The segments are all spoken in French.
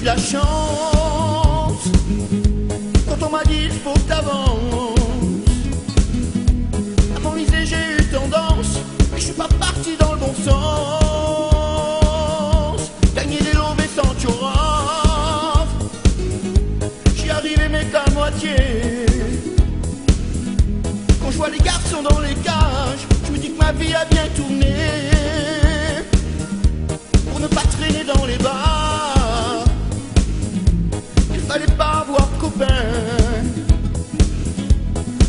De la chance, quand on m'a dit il faut que t'avances. À m'enliser j'ai eu tendance, mais je suis pas parti dans le bon sens. Gagner des lobes sans tchoraf, j'y arrivais mais qu'à moitié. Quand je vois les garçons dans les cages, je me dis que ma vie a bien tourné. Pour ne pas traîner dans les bars, fallait pas avoir de copains.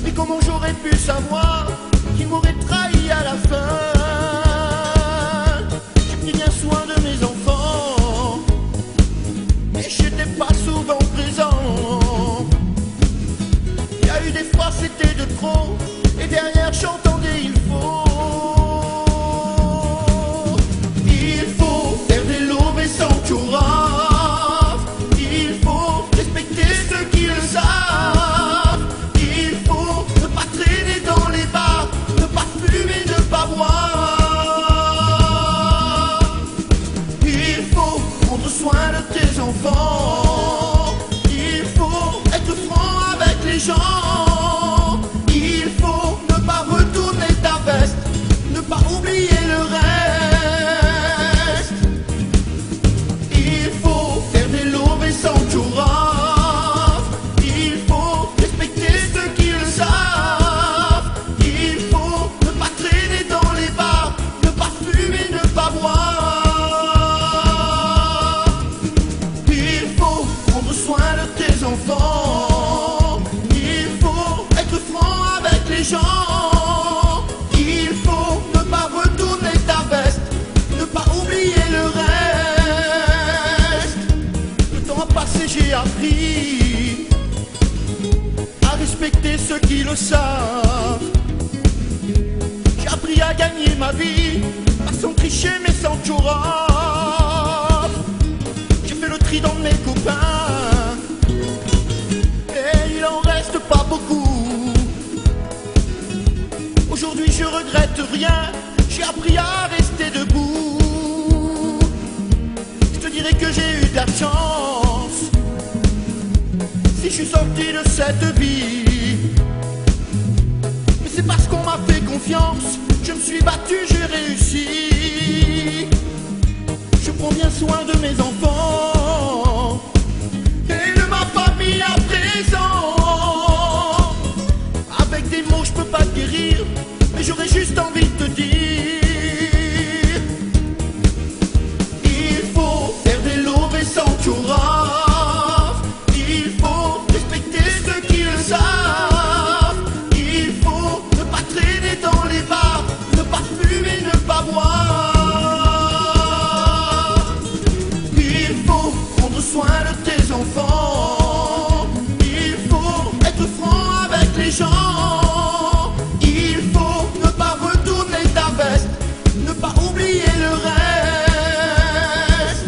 Mais comment j'aurais pu savoir qu'il m'aurait trahi à la fin? J'ai pris bien soin de mes enfants, mais j'étais pas souvent présent. Il y a eu des fois c'était de trop, et derrière j'entendais il faut. Il faut faire des lobes et sans tchoraf. Il faut être franc avec les gens. Il faut ne pas retourner ta veste, ne pas oublier le reste. Il faut faire des lobes et sans tchoraf. Il faut respecter ceux qui le savent. Il faut ne pas traîner dans les bars, ne pas fumer, ne pas boire. Prendre soin de tes enfants. Il faut être franc avec les gens. Il faut ne pas retourner ta veste, ne pas oublier le reste. Le temps a passé, j'ai appris à respecter ceux qui le savent. J'ai appris à gagner ma vie, pas sans tricher mais sans tchoraf. J'ai fait le tri dans mes copains, et il en reste pas beaucoup. Aujourd'hui je regrette rien, j'ai appris à rester debout. Je te dirais que j'ai eu de la chance si je suis sorti de cette vie. Mais c'est parce qu'on m'a fait confiance, je me suis battu, j'ai réussi. Je prends bien soin de mes enfants et de ma famille à présent. Avec des mots je peux pas te guérir, mais j'aurais juste envie de te dire. Il faut faire des lobes et sans tchoraf. Il faut respecter ceux qui le savent. Il faut ne pas traîner dans les bars, ne pas fumer, ne pas boire. Soin de tes enfants. Il faut être franc avec les gens. Il faut ne pas retourner ta veste, ne pas oublier le reste.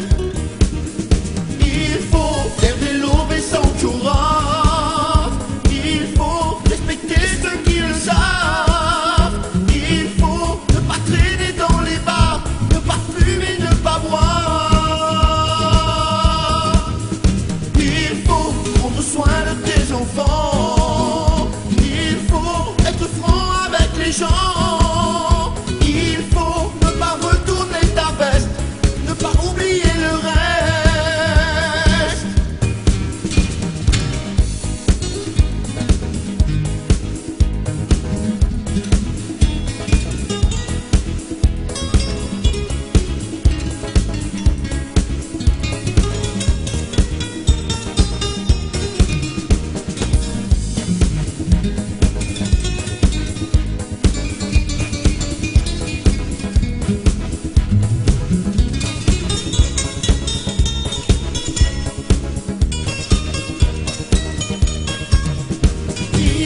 Il faut faire des lobes et sans tchoraf. Il faut respecter ceux qui le savent. Il faut ne pas traîner dans les bars, ne pas fumer, ne pas boire. Prendre soin de tes enfants. Il faut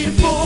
il faut